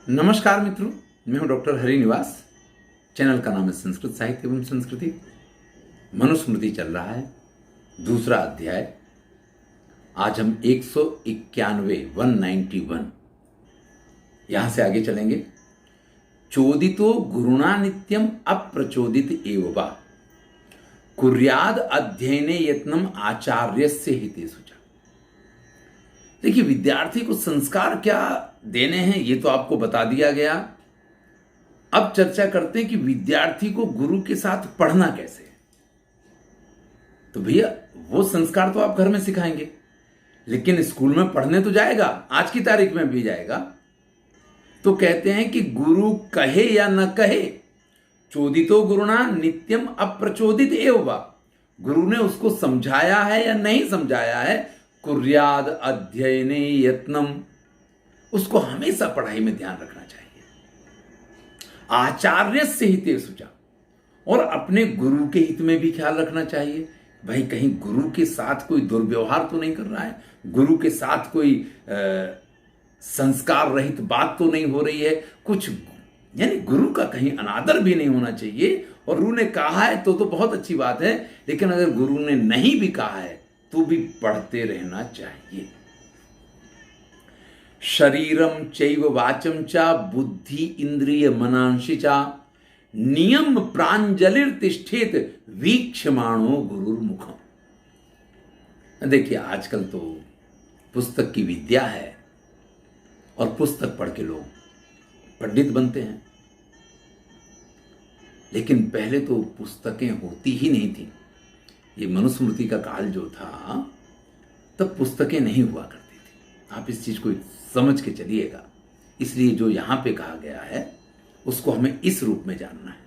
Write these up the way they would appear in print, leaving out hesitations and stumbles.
नमस्कार मित्रों, मैं हूं डॉक्टर हरिनिवास। चैनल का नाम है संस्कृत साहित्य एवं संस्कृति। मनुस्मृति चल रहा है, दूसरा अध्याय। आज हम 191 यहां से आगे चलेंगे। चोदितो गुरुणा नित्यम अप्रचोदित एव वा कुर्याद अध्ययने यत्नम आचार्यस्य हितेषु। देखिए, विद्यार्थी को संस्कार क्या देने हैं ये तो आपको बता दिया गया। अब चर्चा करते हैं कि विद्यार्थी को गुरु के साथ पढ़ना कैसे है। तो भैया, वो संस्कार तो आप घर में सिखाएंगे, लेकिन स्कूल में पढ़ने तो जाएगा, आज की तारीख में भी जाएगा। तो कहते हैं कि गुरु कहे या न कहे, चोदितो गुरुणा नित्यम अप्रचोदित एव वा, गुरु ने उसको समझाया है या नहीं समझाया है, कुर्याद अध्ययने यत्नम, उसको हमेशा पढ़ाई में ध्यान रखना चाहिए। आचार्यस्य हितेषु, और अपने गुरु के हित में भी ख्याल रखना चाहिए। भाई, कहीं गुरु के साथ कोई दुर्व्यवहार तो नहीं कर रहा है, गुरु के साथ कोई संस्कार रहित बात तो नहीं हो रही है, कुछ यानी गुरु का कहीं अनादर भी नहीं होना चाहिए। और गुरु ने कहा है तो बहुत अच्छी बात है, लेकिन अगर गुरु ने नहीं भी कहा है तो भी पढ़ते रहना चाहिए। शरीरम चैव वाचम चा बुद्धि इंद्रिय मनांशि चा नियम प्रांजलिर्तिष्ठेत वीक्षमाणो गुरुर्मुखम। देखिए, आजकल तो पुस्तक की विद्या है और पुस्तक पढ़ के लोग पंडित बनते हैं, लेकिन पहले तो पुस्तकें होती ही नहीं थी। ये मनुस्मृति का काल जो था, तब पुस्तकें नहीं हुआ करती थी। आप इस चीज को समझ के चलिएगा। इसलिए जो यहां पे कहा गया है उसको हमें इस रूप में जानना है।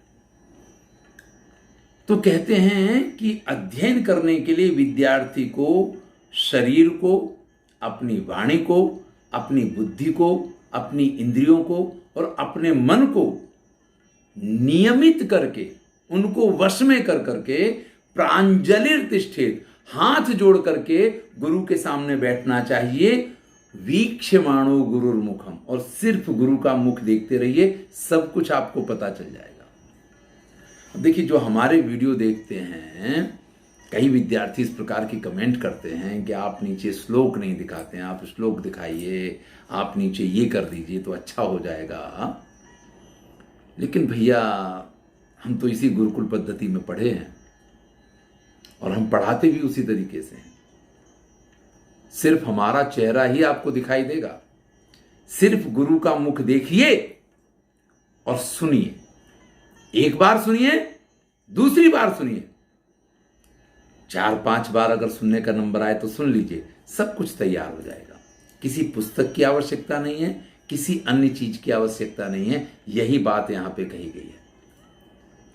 तो कहते हैं कि अध्ययन करने के लिए विद्यार्थी को शरीर को, अपनी वाणी को, अपनी बुद्धि को, अपनी इंद्रियों को और अपने मन को नियमित करके, उनको वश में कर करके प्रांजलिर्तिष्ठेत, हाथ जोड़ करके गुरु के सामने बैठना चाहिए। वीक्षमाणो गुरुर्मुखम, और सिर्फ गुरु का मुख देखते रहिए, सब कुछ आपको पता चल जाएगा। अब देखिए, जो हमारे वीडियो देखते हैं, कई विद्यार्थी इस प्रकार की कमेंट करते हैं कि आप नीचे श्लोक नहीं दिखाते हैं, आप श्लोक दिखाइए, आप नीचे ये कर दीजिए तो अच्छा हो जाएगा। लेकिन भैया, हम तो इसी गुरुकुल पद्धति में पढ़े हैं और हम पढ़ाते भी उसी तरीके से हैं। सिर्फ हमारा चेहरा ही आपको दिखाई देगा। सिर्फ गुरु का मुख देखिए और सुनिए। एक बार सुनिए, दूसरी बार सुनिए, 4-5 बार अगर सुनने का नंबर आए तो सुन लीजिए, सब कुछ तैयार हो जाएगा। किसी पुस्तक की आवश्यकता नहीं है, किसी अन्य चीज की आवश्यकता नहीं है। यही बात यहां पे कही गई है।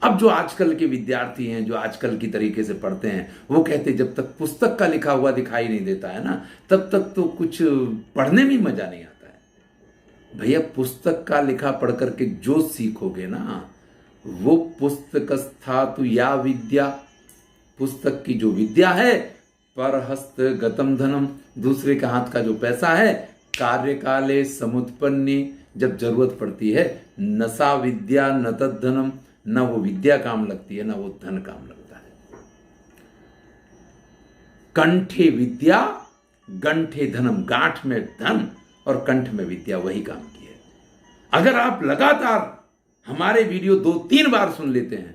अब जो आजकल के विद्यार्थी हैं, जो आजकल की तरीके से पढ़ते हैं, वो कहते हैं जब तक पुस्तक का लिखा हुआ दिखाई नहीं देता है ना, तब तक तो कुछ पढ़ने में मजा नहीं आता है। भैया, पुस्तक का लिखा पढ़ करके जो सीखोगे ना, वो पुस्तकस्था तु या विद्या, पुस्तक की जो विद्या है, परहस्त गतम धनम, दूसरे का हाथ का जो पैसा है, कार्यकाले समुत्पन्ने, जब जरूरत पड़ती है, न सा विद्या न तद धनम, न वो विद्या काम लगती है, न वो धन काम लगता है। कंठे विद्या गंठे धनम, गांठ में धन और कंठ में विद्या, वही काम की है। अगर आप लगातार हमारे वीडियो 2-3 बार सुन लेते हैं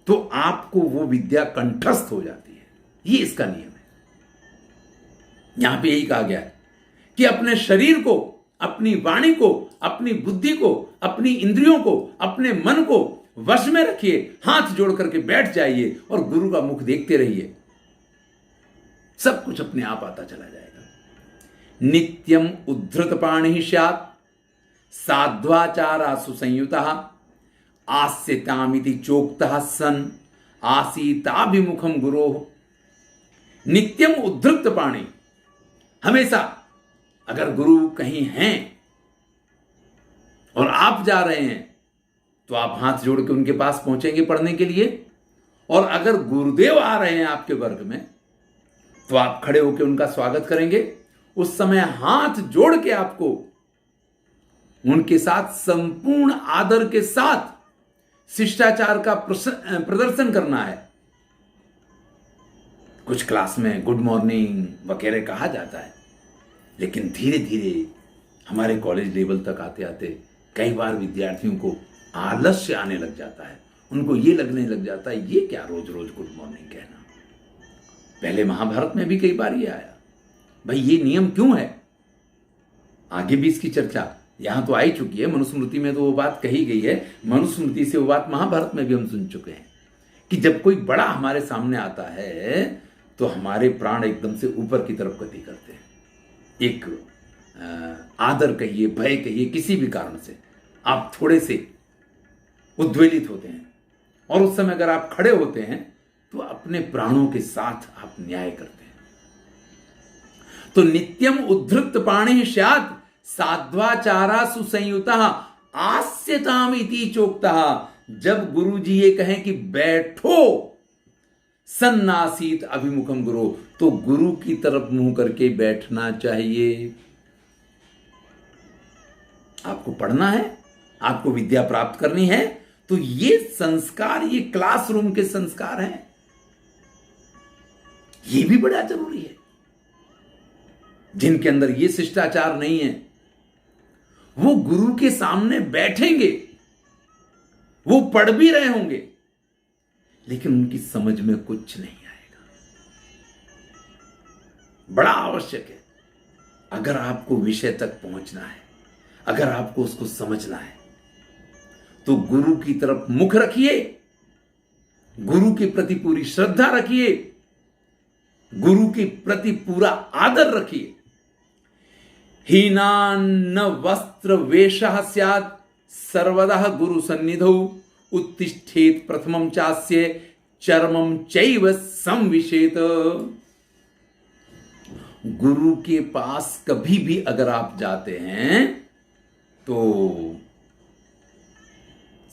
तो आपको वो विद्या कंठस्थ हो जाती है। ये इसका नियम है। यहां पे यही कहा गया है कि अपने शरीर को, अपनी वाणी को, अपनी बुद्धि को, अपनी इंद्रियों को, अपने मन को वश में रखिए, हाथ जोड़ करके बैठ जाइए और गुरु का मुख देखते रहिए। सब कुछ अपने आप आता चला जाएगा। नित्यम उद्धृत पाणि स्यात् साध्वाचारा सुसंयुतः आस्यतामिति चोक्तः सन् आसीताभिमुखम गुरोः। नित्यम उद्धृत पाणि, हमेशा अगर गुरु कहीं हैं और आप जा रहे हैं तो आप हाथ जोड़ के उनके पास पहुंचेंगे पढ़ने के लिए। और अगर गुरुदेव आ रहे हैं आपके वर्ग में तो आप खड़े होकर उनका स्वागत करेंगे। उस समय हाथ जोड़ के आपको उनके साथ संपूर्ण आदर के साथ शिष्टाचार का प्रदर्शन करना है। कुछ क्लास में गुड मॉर्निंग वगैरह कहा जाता है, लेकिन धीरे धीरे हमारे कॉलेज लेवल तक आते आते कई बार विद्यार्थियों को आलस्य आने लग जाता है। उनको ये लगने लग जाता है, ये क्या रोज रोज गुड मॉर्निंग कहना। पहले महाभारत में भी कई बार ये आया, भाई ये नियम क्यों है। आगे भी इसकी चर्चा यहां तो आई चुकी है, मनुस्मृति में तो वो बात कही गई है, मनुस्मृति से वो बात महाभारत में भी हम सुन चुके हैं कि जब कोई बड़ा हमारे सामने आता है तो हमारे प्राण एकदम से ऊपर की तरफ गति करते हैं। एक आदर कहिए, भय कहिए, किसी भी कारण से आप थोड़े से उद्वेलित होते हैं, और उस समय अगर आप खड़े होते हैं तो अपने प्राणों के साथ आप न्याय करते हैं। तो नित्यम उद्धृत पाणि स्यात् साध्वाचारा सुसंयुता आस्यताम इति चोक्ता। जब गुरु जी ये कहें कि बैठो सन्नासीत अभिमुखम गुरु, तो गुरु की तरफ मुंह करके बैठना चाहिए। आपको पढ़ना है, आपको विद्या प्राप्त करनी है, तो ये संस्कार, ये क्लासरूम के संस्कार हैं, ये भी बड़ा जरूरी है। जिनके अंदर ये शिष्टाचार नहीं है वो गुरु के सामने बैठेंगे, वो पढ़ भी रहे होंगे, लेकिन उनकी समझ में कुछ नहीं आएगा। बड़ा आवश्यक है, अगर आपको विषय तक पहुंचना है, अगर आपको उसको समझना है, तो गुरु की तरफ मुख रखिए, गुरु के प्रति पूरी श्रद्धा रखिए, गुरु के प्रति पूरा आदर रखिए। हीनान्न वस्त्र वेशः स्यात् सर्वदा गुरु सन्निधौ उत्तिष्ठेत प्रथमं चास्य चर्मं चैव संविशेत। गुरु के पास कभी भी अगर आप जाते हैं तो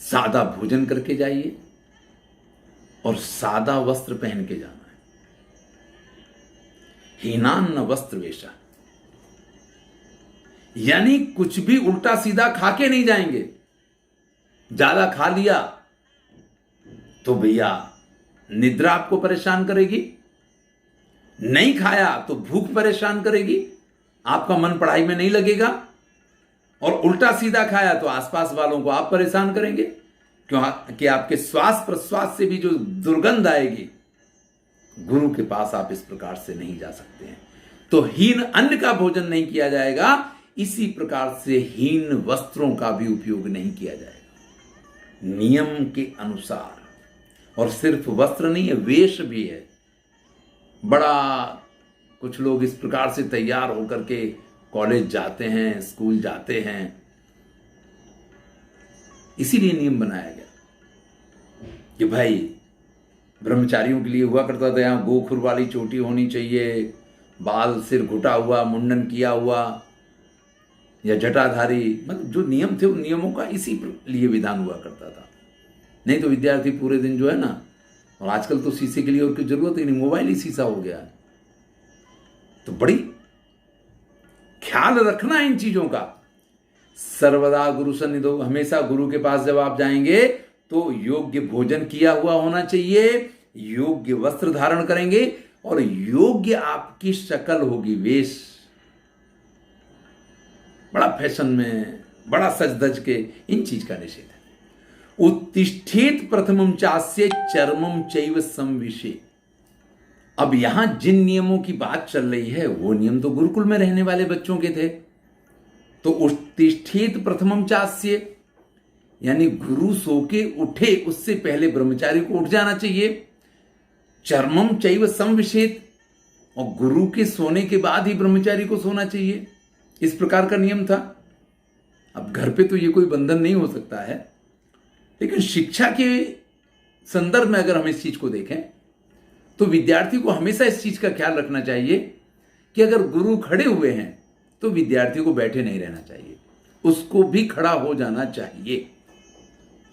सादा भोजन करके जाइए और सादा वस्त्र पहन के जाना है। हीनान्न वस्त्र वेशा, यानी कुछ भी उल्टा सीधा खा के नहीं जाएंगे। ज्यादा खा लिया तो भैया निद्रा आपको परेशान करेगी, नहीं खाया तो भूख परेशान करेगी, आपका मन पढ़ाई में नहीं लगेगा, और उल्टा सीधा खाया तो आसपास वालों को आप परेशान करेंगे, क्योंकि आपके श्वास प्रश्वास से भी जो दुर्गंध आएगी। गुरु के पास आप इस प्रकार से नहीं जा सकते हैं। तो हीन अन्न का भोजन नहीं किया जाएगा, इसी प्रकार से हीन वस्त्रों का भी उपयोग नहीं किया जाएगा, नियम के अनुसार। और सिर्फ वस्त्र नहीं है, वेश भी है। बड़ा कुछ लोग इस प्रकार से तैयार होकर के कॉलेज जाते हैं, स्कूल जाते हैं, इसीलिए नियम बनाया गया कि भाई ब्रह्मचारियों के लिए हुआ करता था, यहां गोखुर वाली चोटी होनी चाहिए, बाल सिर घुटा हुआ, मुंडन किया हुआ या जटाधारी, मतलब जो नियम थे उन नियमों का इसी लिए विधान हुआ करता था। नहीं तो विद्यार्थी पूरे दिन जो है ना, और आजकल तो शीशे के लिए और कोई जरूरत ही नहीं, मोबाइल ही शीशा हो गया है। तो बड़ी ख्याल रखना इन चीजों का। सर्वदा गुरु सन्निधौ, हमेशा गुरु के पास जब आप जाएंगे तो योग्य भोजन किया हुआ होना चाहिए, योग्य वस्त्र धारण करेंगे और योग्य आपकी शक्ल होगी, वेश। बड़ा फैशन में, बड़ा सज धज के, इन चीज का निषेध है। उत्तिष्ठेत प्रथमं चास्य चर्मं चैव संविशेत। अब यहां जिन नियमों की बात चल रही है वो नियम तो गुरुकुल में रहने वाले बच्चों के थे। तो उत्तिष्ठेत प्रथमं चास्य, यानी गुरु सो के उठे उससे पहले ब्रह्मचारी को उठ जाना चाहिए। चर्मं चैव संविशेत, और गुरु के सोने के बाद ही ब्रह्मचारी को सोना चाहिए, इस प्रकार का नियम था। अब घर पे तो ये कोई बंधन नहीं हो सकता है, लेकिन शिक्षा के संदर्भ में अगर हम इस चीज को देखें तो विद्यार्थी को हमेशा इस चीज का ख्याल रखना चाहिए कि अगर गुरु खड़े हुए हैं तो विद्यार्थी को बैठे नहीं रहना चाहिए, उसको भी खड़ा हो जाना चाहिए।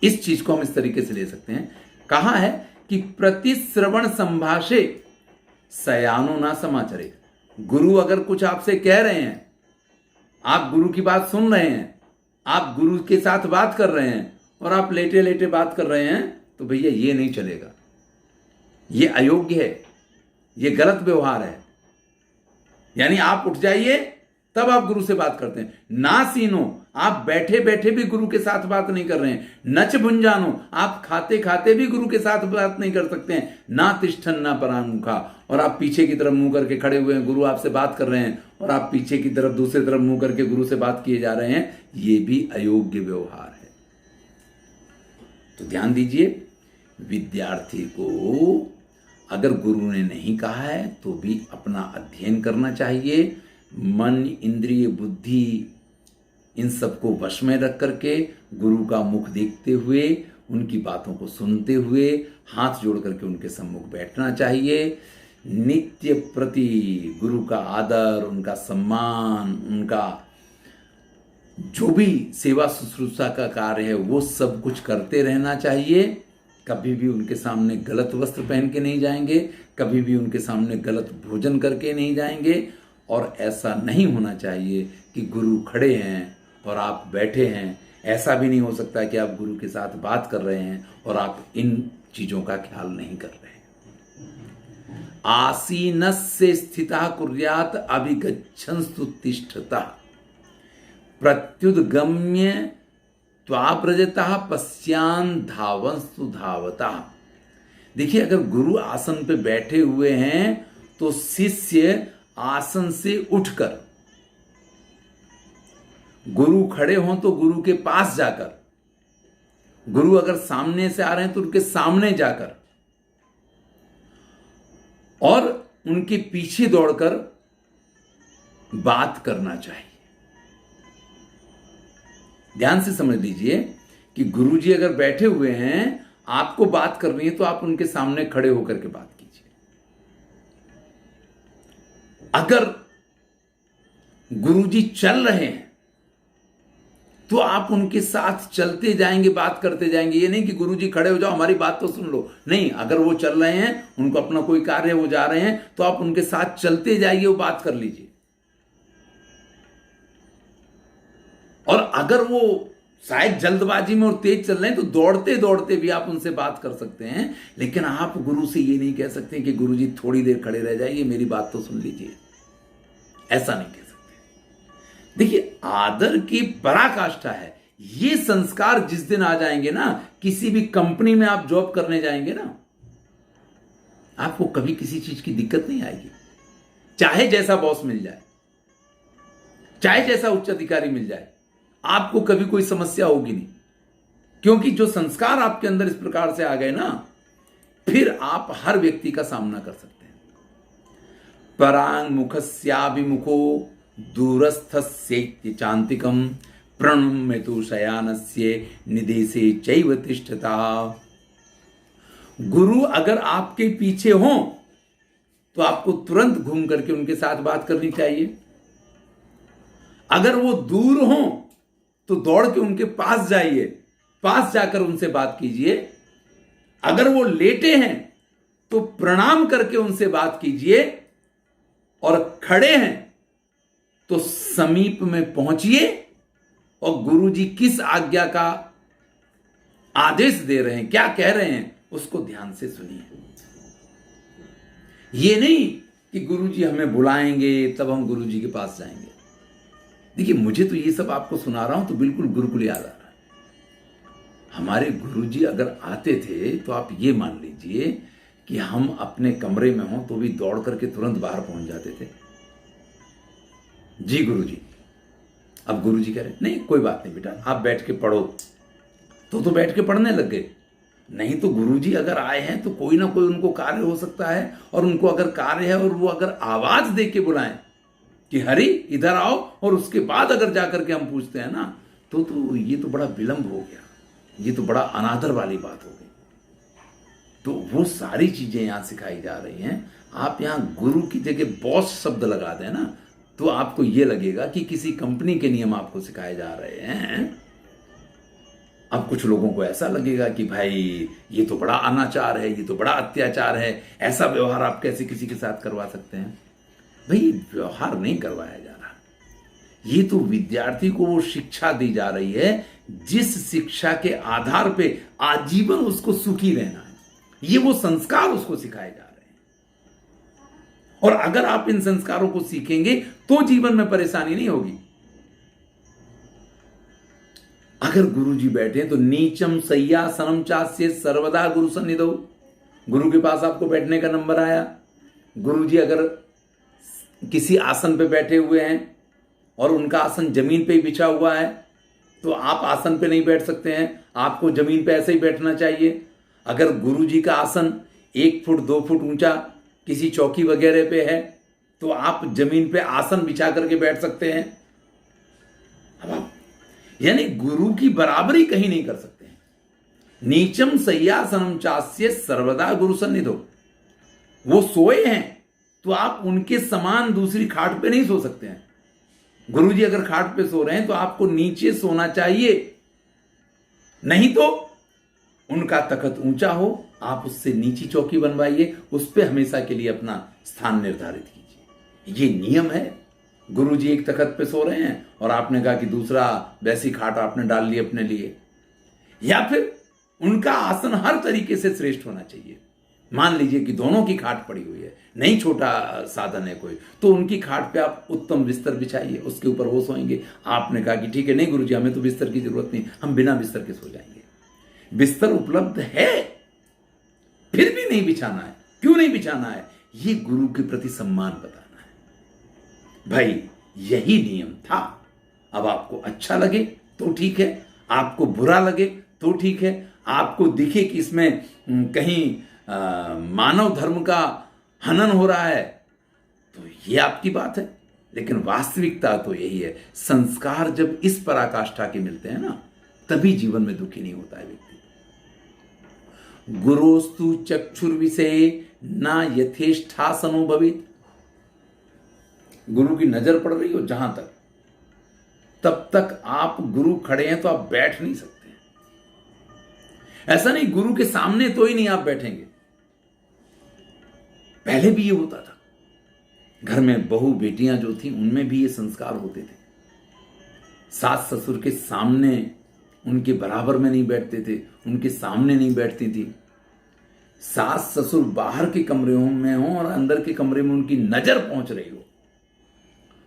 इस चीज को हम इस तरीके से ले सकते हैं। कहा है कि प्रतिश्रवण संभाषे सयानो ना समाचरे। गुरु अगर कुछ आपसे कह रहे हैं, आप गुरु की बात सुन रहे हैं, आप गुरु के साथ बात कर रहे हैं और आप लेटे लेटे बात कर रहे हैं, तो भैया ये नहीं चलेगा, ये अयोग्य है, ये गलत व्यवहार है। यानी आप उठ जाइए तब आप गुरु से बात करते हैं। ना सीनो, आप बैठे बैठे भी गुरु के साथ बात नहीं कर रहे हैं। नच भुंजानो, आप खाते खाते भी गुरु के साथ बात नहीं कर सकते हैं। ना तिष्ठन ना परामुखा, और आप पीछे की तरफ मुंह करके खड़े हुए हैं, गुरु आपसे बात कर रहे हैं और आप पीछे की तरफ दूसरी तरफ मुंह करके गुरु से बात किए जा रहे हैं, ये भी अयोग्य व्यवहार है। तो ध्यान दीजिए, विद्यार्थी को अगर गुरु ने नहीं कहा है तो भी अपना अध्ययन करना चाहिए। मन, इंद्रिय, बुद्धि, इन सबको वश में रख करके गुरु का मुख देखते हुए, उनकी बातों को सुनते हुए, हाथ जोड़ करके उनके सम्मुख बैठना चाहिए। नित्य प्रति गुरु का आदर, उनका सम्मान, उनका जो भी सेवा शुश्रूषा का कार्य है वो सब कुछ करते रहना चाहिए। कभी भी उनके सामने गलत वस्त्र पहन के नहीं जाएंगे, कभी भी उनके सामने गलत भोजन करके नहीं जाएंगे। और ऐसा नहीं होना चाहिए कि गुरु खड़े हैं और आप बैठे हैं। ऐसा भी नहीं हो सकता कि आप गुरु के साथ बात कर रहे हैं और आप इन चीजों का ख्याल नहीं कर रहे हैं। आसीनस्य स्थितः कुर्यात् अभिगच्छंस्तु तिष्ठतः प्रत्युद्गम्य त्वाव्रजतः पश्यान् धावंस्तु धावतः। देखिए, अगर गुरु आसन पे बैठे हुए हैं तो शिष्य आसन से उठकर, गुरु खड़े हों तो गुरु के पास जाकर, गुरु अगर सामने से आ रहे हैं तो उनके सामने जाकर और उनके पीछे दौड़कर बात करना चाहिए। ध्यान से समझ लीजिए कि गुरुजी अगर बैठे हुए हैं, आपको बात करनी है तो आप उनके सामने खड़े होकर के बात कीजिए। अगर गुरुजी चल रहे हैं तो आप उनके साथ चलते जाएंगे, बात करते जाएंगे। ये नहीं कि गुरुजी खड़े हो जाओ, हमारी बात तो सुन लो। नहीं, अगर वो चल रहे हैं, उनको अपना कोई कार्य है, वो जा रहे हैं, तो आप उनके साथ चलते जाइए, वो बात कर लीजिए। और अगर वो शायद जल्दबाजी में और तेज चल रहे हैं तो दौड़ते दौड़ते भी आप उनसे बात कर सकते हैं। लेकिन आप गुरु से ये नहीं कह सकते कि गुरुजी थोड़ी देर खड़े रह जाइए, मेरी बात तो सुन लीजिए। ऐसा नहीं कह सकते। देखिए, आदर की पराकाष्ठा है। ये संस्कार जिस दिन आ जाएंगे ना, किसी भी कंपनी में आप जॉब करने जाएंगे ना, आपको कभी किसी चीज की दिक्कत नहीं आएगी। चाहे जैसा बॉस मिल जाए, चाहे जैसा उच्च अधिकारी मिल जाए, आपको कभी कोई समस्या होगी नहीं। क्योंकि जो संस्कार आपके अंदर इस प्रकार से आ गए ना, फिर आप हर व्यक्ति का सामना कर सकते हैं। परांग मुखस्याभिमुखो दूरस्थस्यैत्य चान्तिकम प्रणम्यतु शयानस्य निदेशे चैव तिष्ठता। गुरु अगर आपके पीछे हों तो आपको तुरंत घूम करके उनके साथ बात करनी चाहिए। अगर वो दूर हों तो दौड़ के उनके पास जाइए, पास जाकर उनसे बात कीजिए। अगर वो लेटे हैं तो प्रणाम करके उनसे बात कीजिए, और खड़े हैं तो समीप में पहुंचिए और गुरुजी किस आज्ञा का आदेश दे रहे हैं, क्या कह रहे हैं, उसको ध्यान से सुनिए। ये नहीं कि गुरुजी हमें बुलाएंगे तब हम गुरुजी के पास जाएंगे। देखिए, मुझे तो ये सब आपको सुना रहा हूं तो बिल्कुल गुरुकुल याद आ रहा है। हमारे गुरुजी अगर आते थे तो आप ये मान लीजिए कि हम अपने कमरे में हों तो भी दौड़ करके तुरंत बाहर पहुंच जाते थे। जी गुरुजी। अब गुरुजी कह रहे नहीं, कोई बात नहीं बेटा, आप बैठ के पढ़ो, तो बैठ के पढ़ने लग गए। नहीं तो गुरुजी अगर आए हैं तो कोई ना कोई उनको कार्य हो सकता है, और उनको अगर कार्य है और वो अगर आवाज दे के बुलाएं कि हरि इधर आओ, और उसके बाद अगर जाकर के हम पूछते हैं ना, तो ये तो बड़ा विलंब हो गया, ये तो बड़ा अनादर वाली बात हो गई। तो वो सारी चीजें यहां सिखाई जा रही हैं। आप यहां गुरु की जगह बॉस शब्द लगा दें ना, तो आपको ये लगेगा कि किसी कंपनी के नियम आपको सिखाए जा रहे हैं। अब कुछ लोगों को ऐसा लगेगा कि भाई ये तो बड़ा अनाचार है, ये तो बड़ा अत्याचार है, ऐसा व्यवहार आप कैसे किसी के साथ करवा सकते हैं। भाई व्यवहार नहीं करवाया जा रहा, ये तो विद्यार्थी को वो शिक्षा दी जा रही है जिस शिक्षा के आधार पे आजीवन उसको सुखी रहना है। ये वो संस्कार उसको सिखाए जा रहे हैं। और अगर आप इन संस्कारों को सीखेंगे तो जीवन में परेशानी नहीं होगी। अगर गुरुजी बैठे तो नीचम सय्यासनम चास्य सर्वदा गुरु सन्निधौ, गुरु के पास आपको बैठने का नंबर आया। गुरुजी अगर किसी आसन पे बैठे हुए हैं और उनका आसन जमीन पे ही बिछा हुआ है तो आप आसन पे नहीं बैठ सकते हैं, आपको जमीन पे ऐसे ही बैठना चाहिए। अगर गुरुजी का आसन 1 फुट 2 फुट ऊंचा किसी चौकी वगैरह पे है तो आप जमीन पे आसन बिछा करके बैठ सकते हैं। अब आप यानी गुरु की बराबरी कहीं नहीं कर सकते हैं। नीचम सय्यासनम चास्य सर्वदा गुरु सन्निधौ, वो सोए हैं तो आप उनके समान दूसरी खाट पे नहीं सो सकते हैं। गुरुजी अगर खाट पे सो रहे हैं तो आपको नीचे सोना चाहिए, नहीं तो उनका तख्त ऊंचा हो, आप उससे नीची चौकी बनवाइए, उस पे हमेशा के लिए अपना स्थान निर्धारित कीजिए। ये नियम है। गुरुजी एक तख्त पे सो रहे हैं और आपने कहा कि दूसरा वैसी खाट आपने डाल ली अपने लिए, या फिर उनका आसन हर तरीके से श्रेष्ठ होना चाहिए। मान लीजिए कि दोनों की खाट पड़ी हुई है, नहीं छोटा साधन है कोई, तो उनकी खाट पे आप उत्तम बिस्तर बिछाइए, उसके ऊपर वो सोएंगे। आपने कहा कि ठीक है, नहीं गुरुजी हमें तो बिस्तर की जरूरत नहीं, हम बिना बिस्तर के सो जाएंगे। बिस्तर उपलब्ध है फिर भी नहीं बिछाना है। क्यों नहीं बिछाना है? ये गुरु के प्रति सम्मान बताना है। भाई यही नियम था। अब आपको अच्छा लगे तो ठीक है, आपको बुरा लगे तो ठीक है, आपको दिखे कि इसमें कहीं मानव धर्म का हनन हो रहा है तो ये आपकी बात है, लेकिन वास्तविकता तो यही है। संस्कार जब इस पराकाष्ठा के मिलते हैं ना, तभी जीवन में दुखी नहीं होता है व्यक्ति। गुरोस्तु चक्षुर्विषये ना यथेष्ठासनो भवेत्, गुरु की नजर पड़ रही हो जहां तक, तब तक आप गुरु खड़े हैं तो आप बैठ नहीं सकते। ऐसा नहीं गुरु के सामने तो ही नहीं आप बैठेंगे। पहले भी ये होता था, घर में बहू बेटियां जो थी उनमें भी ये संस्कार होते थे। सास ससुर के सामने उनके बराबर में नहीं बैठते थे, उनके सामने नहीं बैठती थी। सास ससुर बाहर के कमरे में हो और अंदर के कमरे में उनकी नजर पहुंच रही हो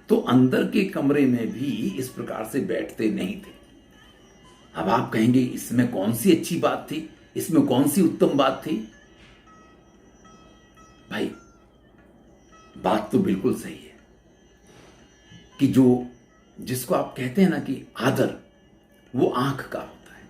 तो अंदर के कमरे में भी इस प्रकार से बैठते नहीं थे। अब आप कहेंगे इसमें कौन सी अच्छी बात थी, इसमें कौन सी उत्तम बात थी? भाई बात तो बिल्कुल सही है कि जो जिसको आप कहते हैं ना कि आदर, वो आंख का होता है।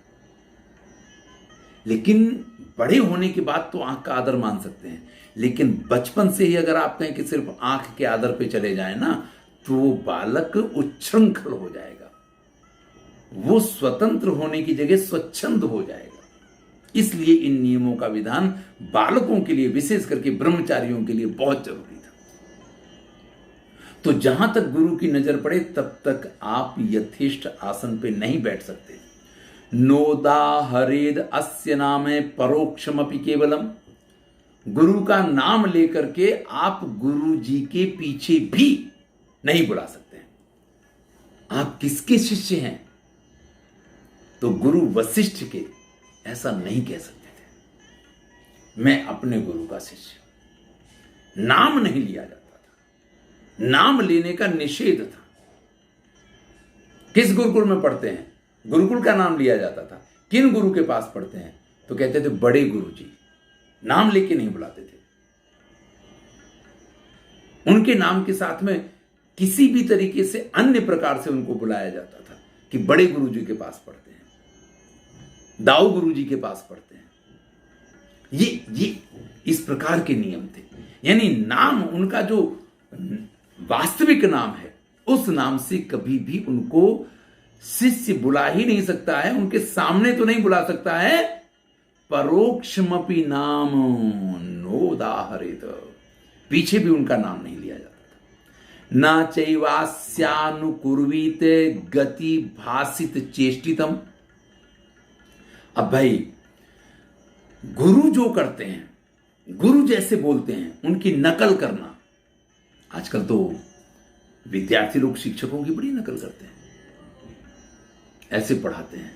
लेकिन बड़े होने के बाद तो आंख का आदर मान सकते हैं, लेकिन बचपन से ही अगर आप कहें कि सिर्फ आंख के आदर पे चले जाए ना, तो वो बालक उच्छृंखल हो जाएगा, वो स्वतंत्र होने की जगह स्वच्छंद हो जाएगा। इसलिए इन नियमों का विधान बालकों के लिए, विशेष करके ब्रह्मचारियों के लिए बहुत जरूरी था। तो जहां तक गुरु की नजर पड़े तब तक आप यथेष्ट आसन पे नहीं बैठ सकते। नोदा हरेद अस्य नामे परोक्षमपि केवलम, गुरु का नाम लेकर के आप गुरु जी के पीछे भी नहीं बुला सकते हैं। आप किसके शिष्य हैं? तो गुरु वशिष्ठ के ऐसा नहीं कह सकते थे, मैं अपने गुरु का शिष्य। नाम नहीं लिया जाता था, नाम लेने का निषेध था। किस गुरुकुल में पढ़ते हैं? गुरुकुल का नाम लिया जाता था। किन गुरु के पास पढ़ते हैं? तो कहते थे बड़े गुरु जी, नाम लेके नहीं बुलाते थे। उनके नाम के साथ में किसी भी तरीके से अन्य प्रकार से उनको बुलाया जाता था कि बड़े गुरु जी के पास पढ़ते हैं, दाऊ गुरु जी के पास पढ़ते हैं। ये इस प्रकार के नियम थे। यानी नाम उनका जो वास्तविक नाम है, उस नाम से कभी भी उनको शिष्य बुला ही नहीं सकता है। उनके सामने तो नहीं बुला सकता है। परोक्षमपि नाम नोदाहरेत, पीछे भी उनका नाम नहीं लिया जाता था। न चैवास्यानुकुर्वीत गति भासित चेष्टितम। अब भाई गुरु जो करते हैं, गुरु जैसे बोलते हैं, उनकी नकल करना, आजकल तो विद्यार्थी लोग शिक्षकों की बड़ी नकल करते हैं, ऐसे पढ़ाते हैं,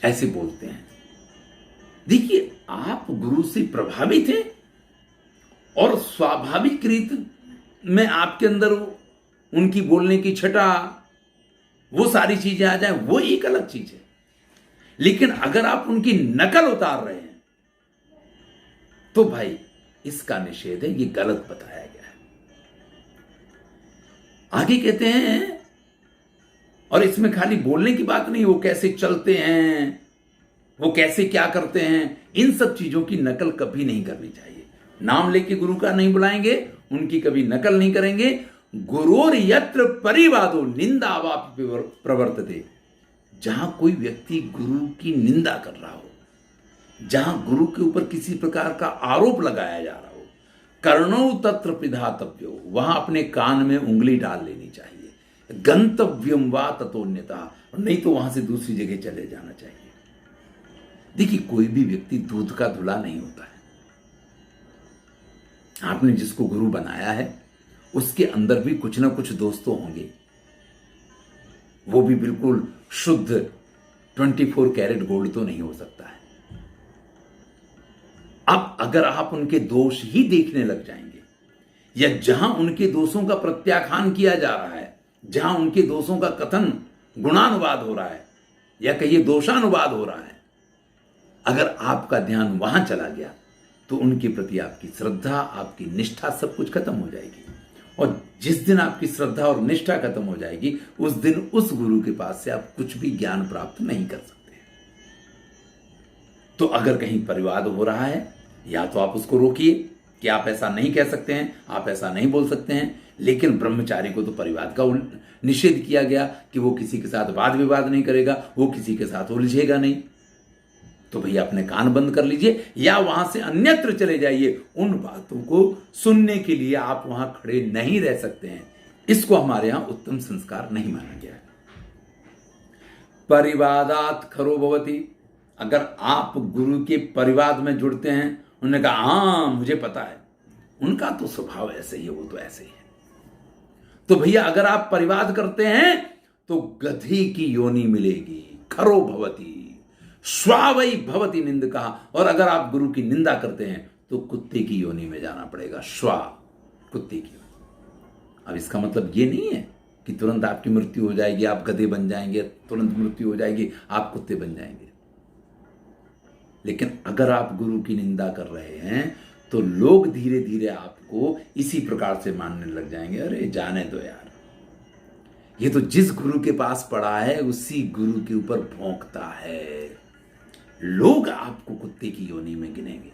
ऐसे बोलते हैं। देखिए, आप गुरु से प्रभावित हैं और स्वाभाविक रीत में आपके अंदर उनकी बोलने की छटा, वो सारी चीजें आ जाए, वो एक अलग चीज है। लेकिन अगर आप उनकी नकल उतार रहे हैं तो भाई इसका निषेध है, ये गलत बताया गया है। आगे कहते हैं, और इसमें खाली बोलने की बात नहीं, वो कैसे चलते हैं, वो कैसे क्या करते हैं, इन सब चीजों की नकल कभी नहीं करनी चाहिए। नाम लेके गुरु का नहीं बुलाएंगे, उनकी कभी नकल नहीं करेंगे। गुरोर यत्र परिवादो निंदा वापि प्रवर्तते। जहां कोई व्यक्ति गुरु की निंदा कर रहा हो, जहां गुरु के ऊपर किसी प्रकार का आरोप लगाया जा रहा हो, कर्णो तत्र पिधातव्यो, वहां अपने कान में उंगली डाल लेनी चाहिए। गंतव्यम वा ततोन्यता, नहीं तो वहां से दूसरी जगह चले जाना चाहिए। देखिए, कोई भी व्यक्ति दूध का धुला नहीं होता है। आपने जिसको गुरु बनाया है उसके अंदर भी कुछ ना कुछ दोष तो होंगे, वो भी बिल्कुल शुद्ध 24 कैरेट गोल्ड तो नहीं हो सकता है। अब अगर आप उनके दोष ही देखने लग जाएंगे, या जहां उनके दोषों का प्रत्याख्यान किया जा रहा है, जहां उनके दोषों का कथन गुणानुवाद हो रहा है, या कहिए दोषानुवाद हो रहा है, अगर आपका ध्यान वहां चला गया तो उनके प्रति आपकी श्रद्धा, आपकी निष्ठा, सब कुछ खत्म हो जाएगी। और जिस दिन आपकी श्रद्धा और निष्ठा खत्म हो जाएगी, उस दिन उस गुरु के पास से आप कुछ भी ज्ञान प्राप्त नहीं कर सकते। तो अगर कहीं परिवाद हो रहा है, या तो आप उसको रोकिए कि आप ऐसा नहीं कह सकते हैं, आप ऐसा नहीं बोल सकते हैं। लेकिन ब्रह्मचारी को तो परिवाद का निषेध किया गया कि वो किसी के साथ वाद विवाद नहीं करेगा, वो किसी के साथ उलझेगा नहीं। तो भैया अपने कान बंद कर लीजिए, या वहां से अन्यत्र चले जाइए। उन बातों को सुनने के लिए आप वहां खड़े नहीं रह सकते हैं। इसको हमारे यहां उत्तम संस्कार नहीं माना गया है। परिवादात खरो भवति, अगर आप गुरु के परिवाद में जुड़ते हैं, उन्होंने कहा हाँ मुझे पता है, उनका तो स्वभाव ऐसे ही है, वो तो ऐसे ही है। तो भैया अगर आप परिवाद करते हैं तो गधी की योनि मिलेगी। खरो भवति स्वावई भवति निंदका, और अगर आप गुरु की निंदा करते हैं तो कुत्ते की योनि में जाना पड़ेगा। श्वा, कुत्ते की योनि। अब इसका मतलब ये नहीं है कि तुरंत आपकी मृत्यु हो जाएगी, आप गधे बन जाएंगे, तुरंत मृत्यु हो जाएगी, आप कुत्ते बन जाएंगे। लेकिन अगर आप गुरु की निंदा कर रहे हैं तो लोग धीरे धीरे आपको इसी प्रकार से मानने लग जाएंगे, अरे जाने दो यार, ये तो जिस गुरु के पास पड़ा है उसी गुरु के ऊपर भौंकता है। लोग आपको कुत्ते की योनि में गिनेंगे,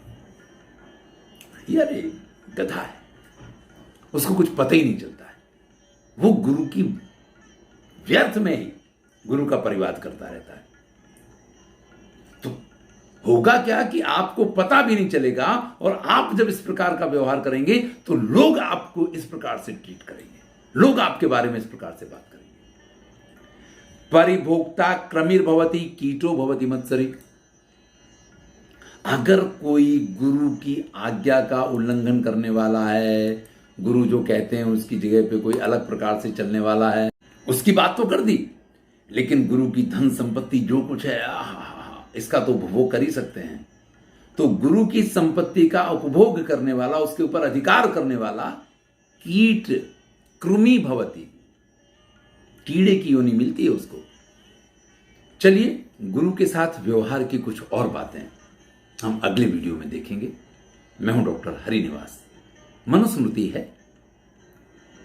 अरे गधा है, उसको कुछ पता ही नहीं चलता है, वो गुरु की व्यर्थ में ही गुरु का परिवाद करता रहता है। तो होगा क्या कि आपको पता भी नहीं चलेगा, और आप जब इस प्रकार का व्यवहार करेंगे तो लोग आपको इस प्रकार से ट्रीट करेंगे, लोग आपके बारे में इस प्रकार से बात करेंगे। परिभोक्ता क्रमिर भवति कीटो भवति मत्सरी, अगर कोई गुरु की आज्ञा का उल्लंघन करने वाला है, गुरु जो कहते हैं उसकी जगह पे कोई अलग प्रकार से चलने वाला है, उसकी बात तो कर दी, लेकिन गुरु की धन संपत्ति जो कुछ है इसका तो उपभोग कर ही सकते हैं। तो गुरु की संपत्ति का उपभोग करने वाला, उसके ऊपर अधिकार करने वाला कीट कृमि भवति, कीड़े की योनि मिलती है उसको। चलिए, गुरु के साथ व्यवहार की कुछ और बातें हम अगले वीडियो में देखेंगे। मैं हूं डॉक्टर हरिनिवास। मनुस्मृति है,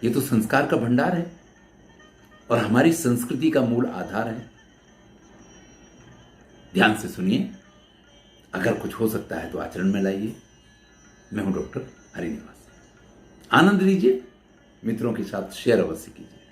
ये तो संस्कार का भंडार है और हमारी संस्कृति का मूल आधार है। ध्यान से सुनिए, अगर कुछ हो सकता है तो आचरण में लाइए। मैं हूं डॉक्टर हरिनिवास। आनंद लीजिए, मित्रों के साथ शेयर अवश्य कीजिए।